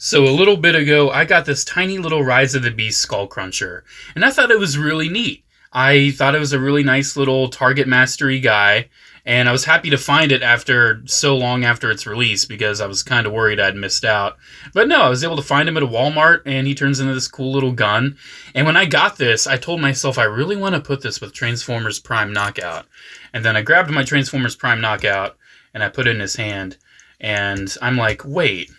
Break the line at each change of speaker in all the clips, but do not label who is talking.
So a little bit ago, I got this tiny little Rise of the Beast Skull Cruncher, and I thought it was really neat. I thought it was a really nice little target mastery guy, and I was happy to find it after so long after its release because I was kind of worried I'd missed out. But no, I was able to find him at a Walmart, and he turns into this cool little gun. And when I got this, I told myself I really want to put this with Transformers Prime Knockout. And then I grabbed my Transformers Prime Knockout, and I put it in his hand, and I'm like, wait.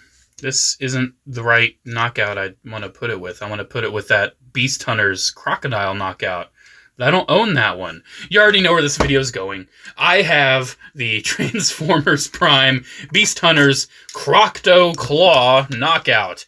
This isn't the right knockout I want to put it with. I want to put it with that Beast Hunters Crocodile knockout. But I don't own that one. You already know where this video is going. I have the Transformers Prime Beast Hunters Crocto Claw knockout.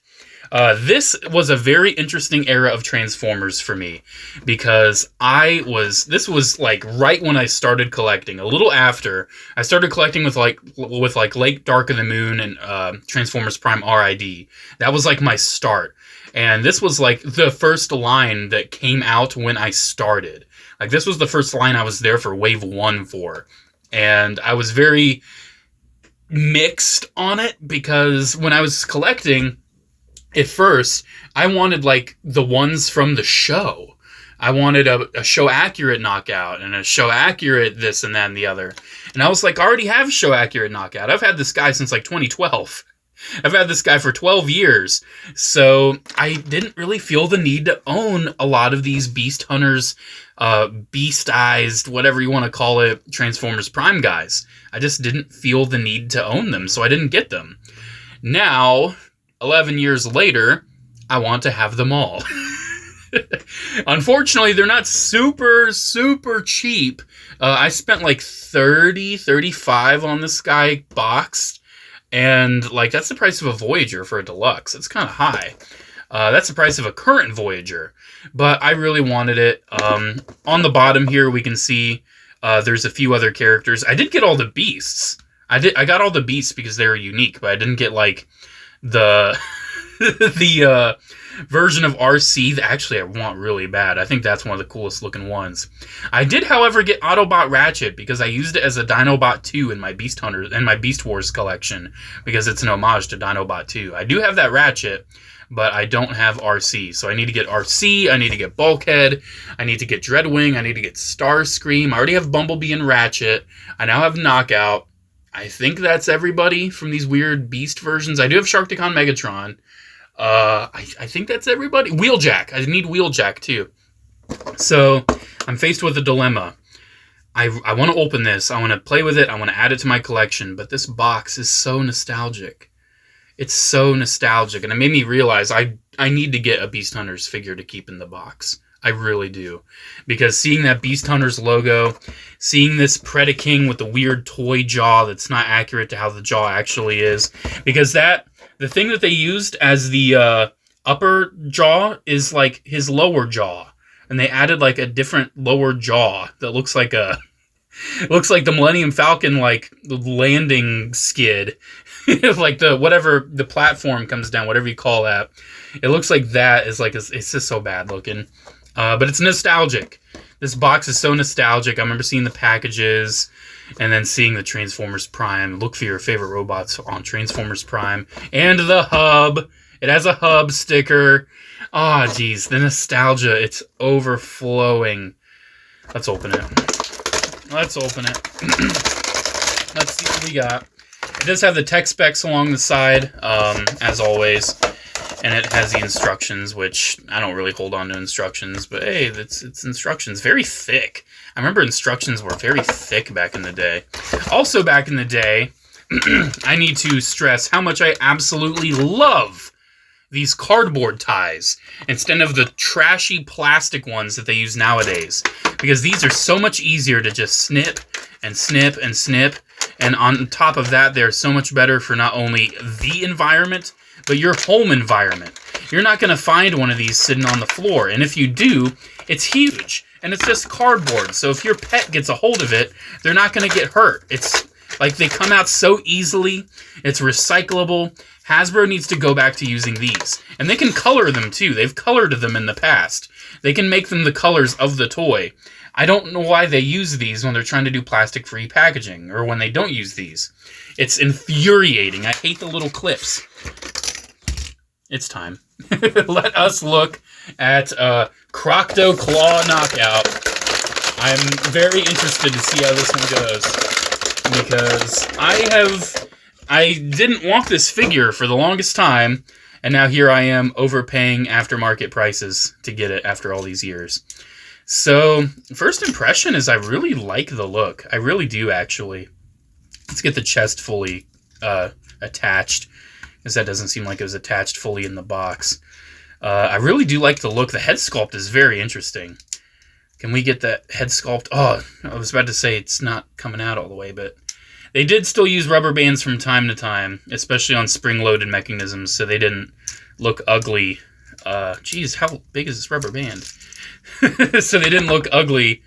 This was a very interesting era of Transformers for me because this was like right when I started collecting. A little after I started collecting with Lake Dark of the Moon and Transformers Prime RID. That was like my start, and this was like the first line that came out when I started. Like this was the first line I was there for Wave 1 for, and I was very mixed on it because when I was collecting. At first, I wanted, like, the ones from the show. I wanted a show-accurate knockout and a show-accurate this and that and the other. And I was like, I already have show-accurate knockout. I've had this guy since, like, 2012. I've had this guy for 12 years. So I didn't really feel the need to own a lot of these Beast Hunters, beastized, whatever you want to call it, Transformers Prime guys. I just didn't feel the need to own them, so I didn't get them. Now... 11 years later, I want to have them all. Unfortunately, they're not super, super cheap. I spent like $30, $35 on this guy boxed. And like that's the price of a Voyager for a deluxe. It's kind of high. That's the price of a current Voyager. But I really wanted it. On the bottom here, we can see there's a few other characters. I did get all the beasts. I got all the beasts because they were unique, but I didn't get like... the version of RC that actually I want really bad. I think that's one of the coolest looking ones. I did, however, get Autobot Ratchet because I used it as a Dinobot 2 in my Beast Hunters and my Beast Wars collection because it's an homage to Dinobot 2. I do have that Ratchet, but I don't have RC. So I need to get RC, I need to get Bulkhead, I need to get Dreadwing, I need to get Starscream. I already have Bumblebee and Ratchet. I now have Knockout. I think that's everybody from these weird Beast versions. I do have Sharkticon Megatron. I think that's everybody. Wheeljack. I need Wheeljack, too. So, I'm faced with a dilemma. I want to open this. I want to play with it. I want to add it to my collection. But this box is so nostalgic. It's so nostalgic. And it made me realize I need to get a Beast Hunters figure to keep in the box. I really do. Because seeing that Beast Hunters logo, seeing this Predaking with the weird toy jaw that's not accurate to how the jaw actually is, because the thing that they used as the upper jaw is like his lower jaw. And they added like a different lower jaw that looks like the Millennium Falcon like landing skid. Like whatever the platform comes down, whatever you call that. It looks like that is like it's just so bad looking. But it's nostalgic. This box is so nostalgic. I remember seeing the packages and then seeing the Transformers Prime. Look for your favorite robots on Transformers Prime. And the hub. It has a hub sticker. Ah, oh, geez. The nostalgia. It's overflowing. Let's open it. Let's open it. Let's see what we got. It does have the tech specs along the side, as always. And it has the instructions, which I don't really hold on to instructions, but hey, it's instructions. Very thick. I remember instructions were very thick back in the day. Also back in the day, I need to stress how much I absolutely love these cardboard ties instead of the trashy plastic ones that they use nowadays. Because these are so much easier to just snip and snip and snip. And on top of that, they're so much better for not only the environment, but your home environment. You're not going to find one of these sitting on the floor. And if you do, it's huge. And it's just cardboard. So if your pet gets a hold of it, they're not going to get hurt. It's like they come out so easily. It's recyclable. Hasbro needs to go back to using these. And they can color them too. They've colored them in the past. They can make them the colors of the toy. I don't know why they use these when they're trying to do plastic-free packaging, or when they don't use these. It's infuriating. I hate the little clips. It's time. Let us look at Crockout Claw Knockout. I'm very interested to see how this one goes, because I didn't want this figure for the longest time, and now here I am overpaying aftermarket prices to get it after all these years. So, first impression is I really like the look. I really do, actually. Let's get the chest fully attached, because that doesn't seem like it was attached fully in the box. I really do like the look. The head sculpt is very interesting. Can we get that head sculpt? Oh, I was about to say it's not coming out all the way, but they did still use rubber bands from time to time, especially on spring-loaded mechanisms, so they didn't look ugly. Geez, how big is this rubber band? So they didn't look ugly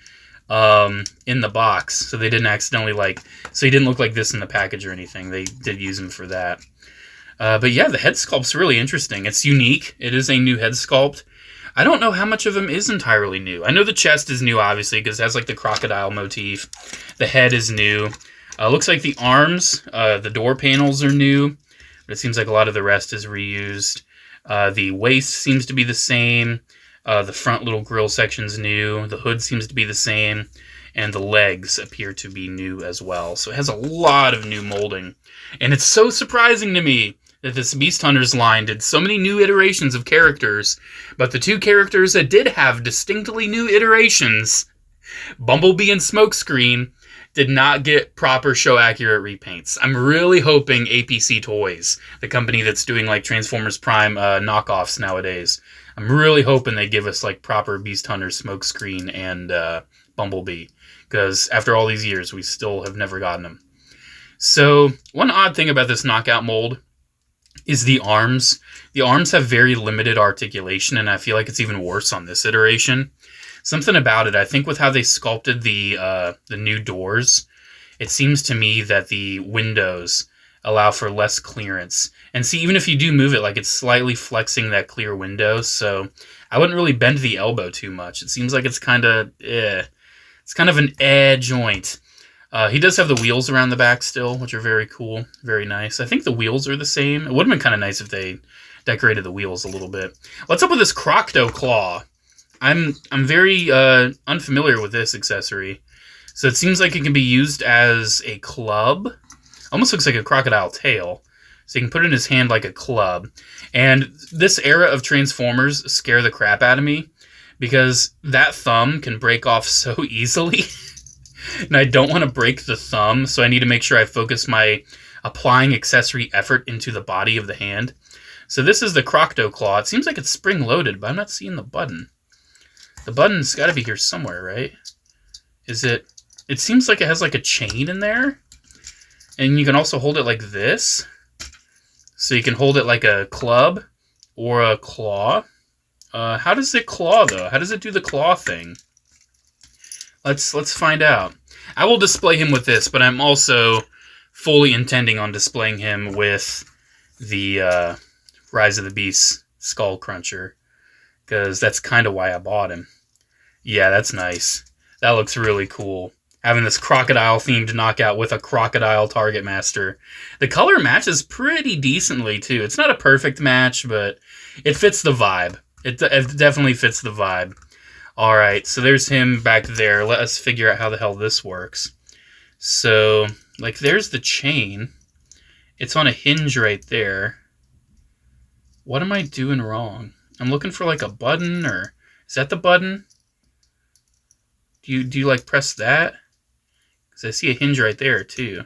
in the box, so they didn't accidentally so he didn't look like this in the package or anything. They did use him for that. But yeah, the head sculpt's really interesting. It's unique. It is a new head sculpt. I don't know how much of him is entirely new. I know the chest is new, obviously, because it has like the crocodile motif. The head is new. Looks like the arms, the door panels are new, but it seems like a lot of the rest is reused. The waist seems to be the same. The front little grill section's new. The hood seems to be the same. And the legs appear to be new as well. So it has a lot of new molding. And it's so surprising to me that this Beast Hunters line did so many new iterations of characters, but the two characters that did have distinctly new iterations, Bumblebee and Smokescreen, did not get proper show-accurate repaints. I'm really hoping APC Toys, the company that's doing like Transformers Prime knockoffs nowadays, I'm really hoping they give us like proper Beast Hunters, Smokescreen, and Bumblebee, because after all these years, we still have never gotten them. So, one odd thing about this knockout mold is the arms. The arms have very limited articulation, and I feel like it's even worse on this iteration. Something about it, I think with how they sculpted the new doors, it seems to me that the windows allow for less clearance. And see, even if you do move it, like it's slightly flexing that clear window, so I wouldn't really bend the elbow too much. It seems like it's kind of, it's kind of an joint. He does have the wheels around the back still, which are very cool, very nice. I think the wheels are the same. It would have been kind of nice if they decorated the wheels a little bit. What's up with this Crockout Claw? I'm very unfamiliar with this accessory. So it seems like it can be used as a club. Almost looks like a crocodile tail. So you can put it in his hand like a club. And this era of Transformers scare the crap out of me, because that thumb can break off so easily. And I don't want to break the thumb, so I need to make sure I focus my applying accessory effort into the body of the hand. So this is the Crockout Claw. It seems like it's spring-loaded, but I'm not seeing the button. The button's got to be here somewhere, right? Is it? It seems like it has like a chain in there. And you can also hold it like this. So you can hold it like a club or a claw. How does it claw, though? How does it do the claw thing? Let's find out. I will display him with this, but I'm also fully intending on displaying him with the Rise of the Beast Skull Cruncher, because that's kind of why I bought him. Yeah, that's nice. That looks really cool. Having this crocodile-themed knockout with a crocodile target master. The color matches pretty decently, too. It's not a perfect match, but it fits the vibe. It definitely fits the vibe. Alright, so there's him back there. Let us figure out how the hell this works. So, like, there's the chain. It's on a hinge right there. What am I doing wrong? I'm looking for, like, a button, or... Is that the button? Do you like, press that? Because I see a hinge right there, too.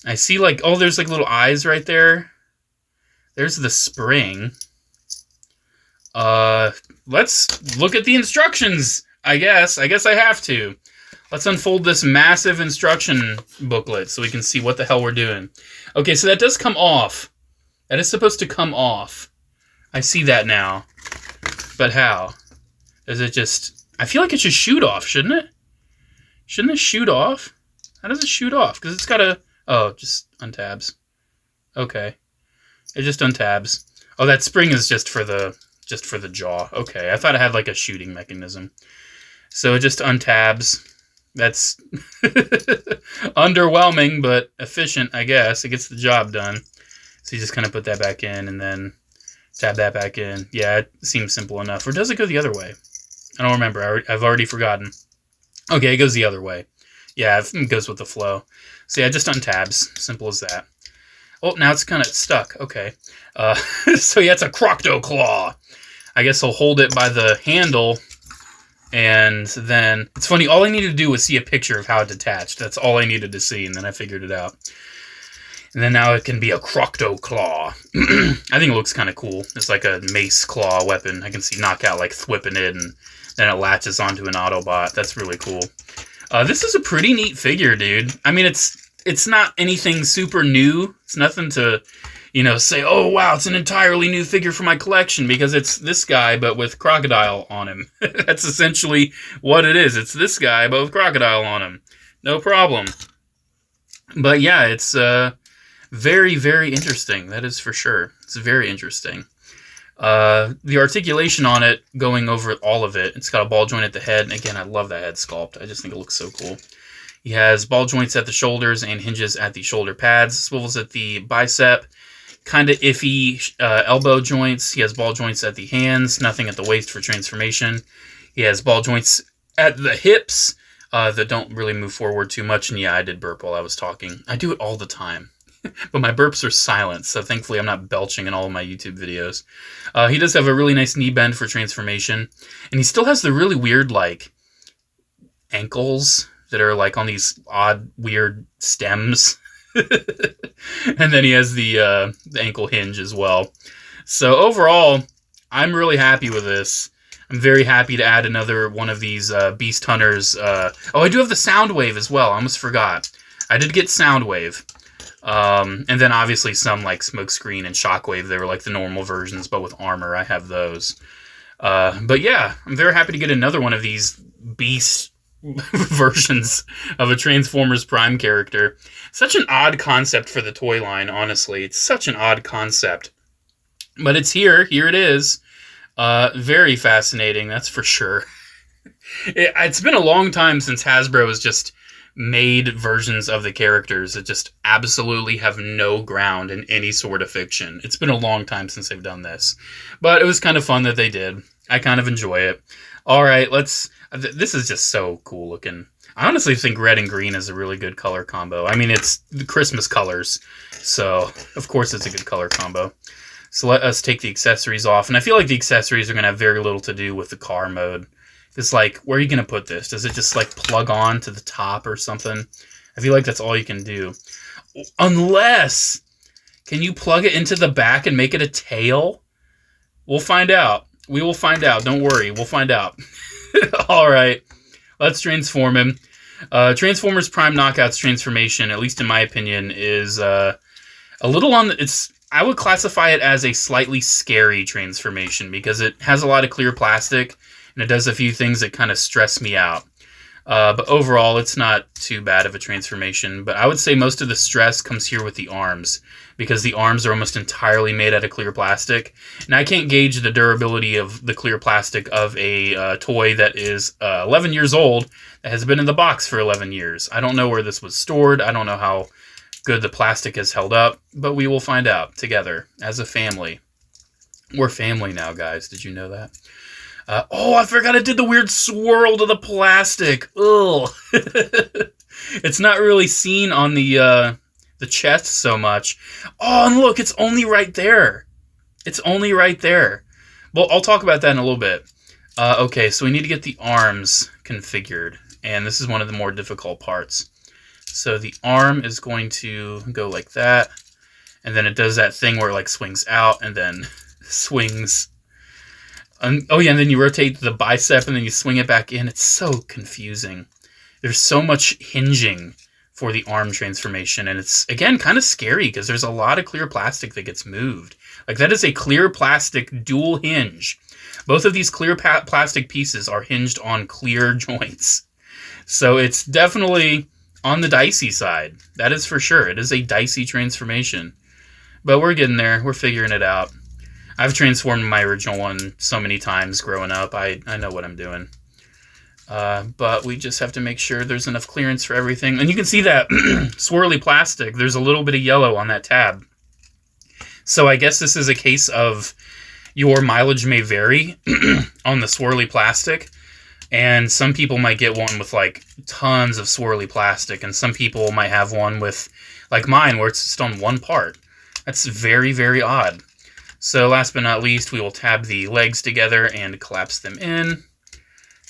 I see, like... Oh, there's, like, little eyes right there. There's the spring. Let's look at the instructions, I guess. I guess I have to. Let's unfold this massive instruction booklet so we can see what the hell we're doing. Okay, so that does come off. That is supposed to come off. I see that now. But how? Does it just... I feel like it should shoot off, shouldn't it? Shouldn't it shoot off? How does it shoot off? Because it's got a... Oh, just untabs. Okay. It just untabs. Oh, that spring is just for the jaw. Okay, I thought it had like a shooting mechanism. So it just untabs. That's underwhelming, but efficient, I guess. It gets the job done. So you just kind of put that back in and then tab that back in. Yeah, it seems simple enough. Or does it go the other way? I don't remember. I've already forgotten. Okay, it goes the other way. Yeah, it goes with the flow. So yeah, just untabs. Simple as that. Oh, now it's kind of stuck. Okay. So yeah, it's a Crockout claw. I guess I'll hold it by the handle, and then... It's funny, all I needed to do was see a picture of how it detached. That's all I needed to see, and then I figured it out. And then now it can be a Crockout claw. I think it looks kind of cool. It's like a mace claw weapon. I can see Knockout like thwipping it, and then it latches onto an Autobot. That's really cool. This is a pretty neat figure, dude. I mean, it's not anything super new. It's nothing to, you know, say, oh, wow, it's an entirely new figure for my collection, because it's this guy, but with Crocodile on him. That's essentially what it is. It's this guy, but with Crocodile on him. No problem. But yeah, it's very, very interesting. That is for sure. It's very interesting. The articulation on it, going over all of it, it's got a ball joint at the head. And again, I love that head sculpt. I just think it looks so cool. He has ball joints at the shoulders and hinges at the shoulder pads, swivels at the bicep, kind of iffy elbow joints. He has ball joints at the hands, nothing at the waist for transformation. He has ball joints at the hips that don't really move forward too much. And yeah, I did burp while I was talking. I do it all the time. But my burps are silent, so thankfully I'm not belching in all of my YouTube videos. He does have a really nice knee bend for transformation. And he still has the really weird, like, ankles that are, like, on these odd, weird stems. And then he has the ankle hinge as well. So overall, I'm really happy with this. I'm very happy to add another one of these Beast Hunters. Oh, I do have the Soundwave as well. I almost forgot. I did get Soundwave. And then obviously some like Smokescreen and Shockwave. They were like the normal versions, but with armor. I have those. But yeah, I'm very happy to get another one of these Beast versions of a Transformers Prime character. Such an odd concept for the toy line, honestly. It's such an odd concept. But it's here. Here it is. Very fascinating, that's for sure. It's been a long time since Hasbro has just made versions of the characters that just absolutely have no ground in any sort of fiction. It's been a long time since they've done this. But it was kind of fun that they did. I kind of enjoy it. Alright, this is just so cool looking. I honestly think red and green is a really good color combo. I mean, it's the Christmas colors, so of course it's a good color combo. So let us take the accessories off. And I feel like the accessories are going to have very little to do with the car mode. It's like, where are you going to put this? Does it just like plug on to the top or something? I feel like that's all you can do. Unless, can you plug it into the back and make it a tail? We'll find out. We will find out. Don't worry. We'll find out. All right. Let's transform him. Transformers Prime Knockout's transformation, at least in my opinion, is a little on the... I would classify it as a slightly scary transformation because it has a lot of clear plastic and it does a few things that kind of stress me out. But overall, it's not too bad of a transformation. But I would say most of the stress comes here with the arms because the arms are almost entirely made out of clear plastic. And I can't gauge the durability of the clear plastic of a toy that is 11 years old that has been in the box for 11 years. I don't know where this was stored. I don't know how good the plastic has held up, but we will find out together as a family. We're family now, guys. Did you know that? Oh, I forgot it did the weird swirl to the plastic. Ugh. It's not really seen on the chest so much. Oh, and look, it's only right there. It's only right there. Well, I'll talk about that in a little bit. Okay, so we need to get the arms configured, and this is one of the more difficult parts. So the arm is going to go like that, and then it does that thing where it like swings out and then swings. Oh yeah, and then you rotate the bicep and then you swing it back in. It's so confusing. There's so much hinging for the arm transformation, and it's, again, kind of scary because there's a lot of clear plastic that gets moved. Like, that is a clear plastic dual hinge. Both of these clear plastic pieces are hinged on clear joints. So it's definitely on the dicey side. That is for sure. It is a dicey transformation. But we're getting there. We're figuring it out. I've transformed my original one so many times growing up. I know what I'm doing. But we just have to make sure there's enough clearance for everything. And you can see that swirly plastic. There's a little bit of yellow on that tab. So I guess this is a case of your mileage may vary on the swirly plastic. And some people might get one with like tons of swirly plastic, and some people might have one with, like mine, where it's just on one part. That's very, very odd. So last but not least, we will tab the legs together and collapse them in,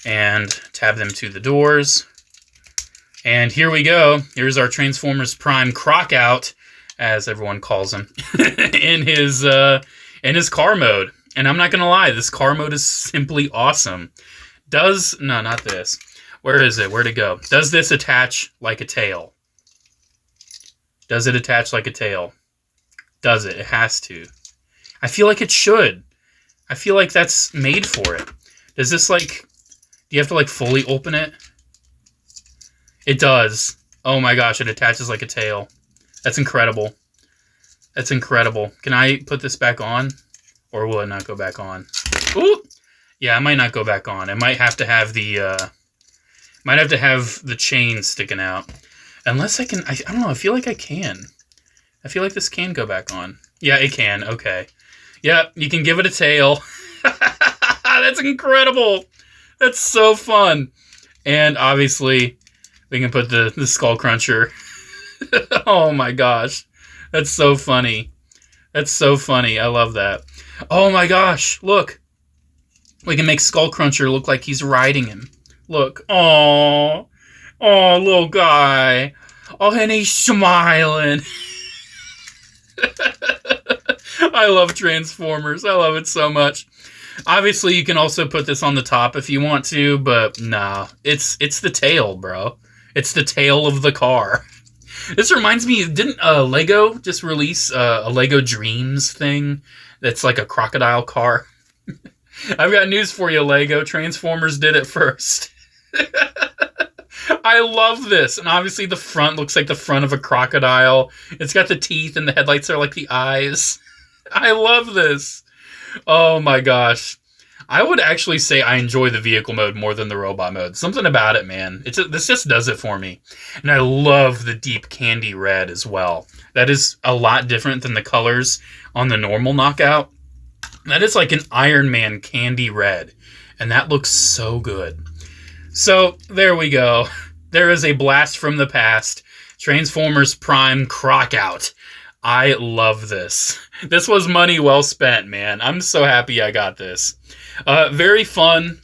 and tab them to the doors. And here we go. Here's our Transformers Prime Crockout, as everyone calls him, in his car mode. And I'm not gonna lie, this car mode is simply awesome. No, not this. Where is it? Where'd it go? Does this attach like a tail? Does it attach like a tail? Does it? It has to. I feel like it should. I feel like that's made for it. Does this, like... Do you have to, like, fully open it? It does. Oh my gosh, it attaches like a tail. That's incredible. That's incredible. Can I put this back on? Or will it not go back on? Ooh! Yeah, it might not go back on. It might have to have the, chain sticking out. Unless I can... I don't know, I feel like I can. I feel like this can go back on. Yeah, it can. Okay. Yep, you can give it a tail. That's incredible. That's so fun. And obviously, we can put the Skull Cruncher. Oh my gosh. That's so funny. That's so funny. I love that. Oh my gosh, look. We can make Skull Cruncher look like he's riding him. Look. Oh, little guy. Oh, and he's smiling. I love Transformers. I love it so much. Obviously, you can also put this on the top if you want to, but nah. It's the tail, bro. It's the tail of the car. This reminds me, didn't Lego just release a Lego Dreams thing that's like a crocodile car? I've got news for you, Lego. Transformers did it first. I love this. And obviously the front looks like the front of a crocodile. It's got the teeth and the headlights are like the eyes. I love this. Oh my gosh. I would actually say I enjoy the vehicle mode more than the robot mode. Something about it, man. This just does it for me. And I love the deep candy red as well. That is a lot different than the colors on the normal Knockout. That is like an Iron Man candy red. And that looks so good. So, there we go. There is a blast from the past. Transformers Prime Crockout. I love this. This was money well spent, man. I'm so happy I got this. Very fun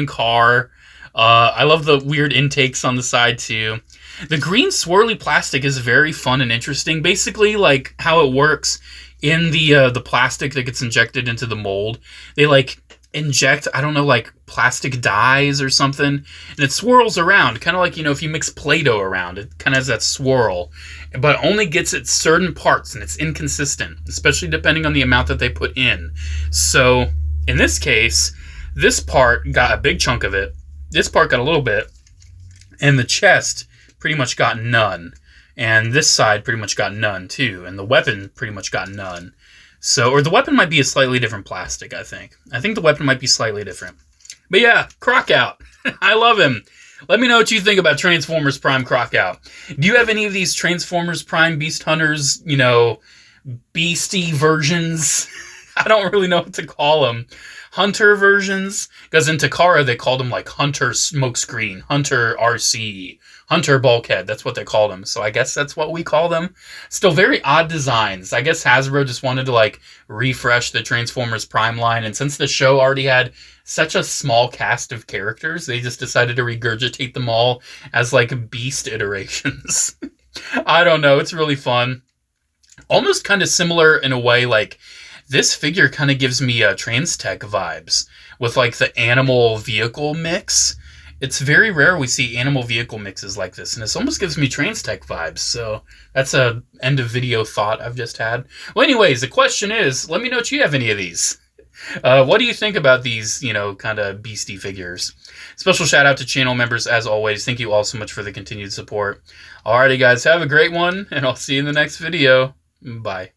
car. I love the weird intakes on the side, too. The green swirly plastic is very fun and interesting. Basically, like, how it works in the plastic that gets injected into the mold. They, like, inject, I don't know, like, plastic dyes or something, and it swirls around, kind of like, you know, if you mix Play-Doh around, it kind of has that swirl, but only gets at certain parts, and it's inconsistent, especially depending on the amount that they put in. So, in this case, this part got a big chunk of it, this part got a little bit, and the chest pretty much got none. And this side pretty much got none, too. And the weapon pretty much got none. So, or the weapon might be a slightly different plastic, I think. I think the weapon might be slightly different. But yeah, Crockout. I love him. Let me know what you think about Transformers Prime Crockout. Do you have any of these Transformers Prime Beast Hunters, you know, beastie versions? I don't really know what to call them. Hunter versions? Because in Takara, they called them like Hunter Smokescreen, Hunter RC, Hunter Bulkhead. That's what they called them. So I guess that's what we call them. Still very odd designs. I guess Hasbro just wanted to like refresh the Transformers Prime line. And since the show already had such a small cast of characters, they just decided to regurgitate them all as like Beast iterations. I don't know. It's really fun. Almost kind of similar in a way, like this figure kind of gives me Transtech vibes with like the animal vehicle mix. It's very rare we see animal vehicle mixes like this, and this almost gives me Transtech vibes. So that's a end of video thought I've just had. Well, anyways, the question is, let me know if you have any of these. What do you think about these, you know, kind of beastie figures? Special shout out to channel members as always. Thank you all so much for the continued support. Alrighty guys, have a great one, and I'll see you in the next video. Bye.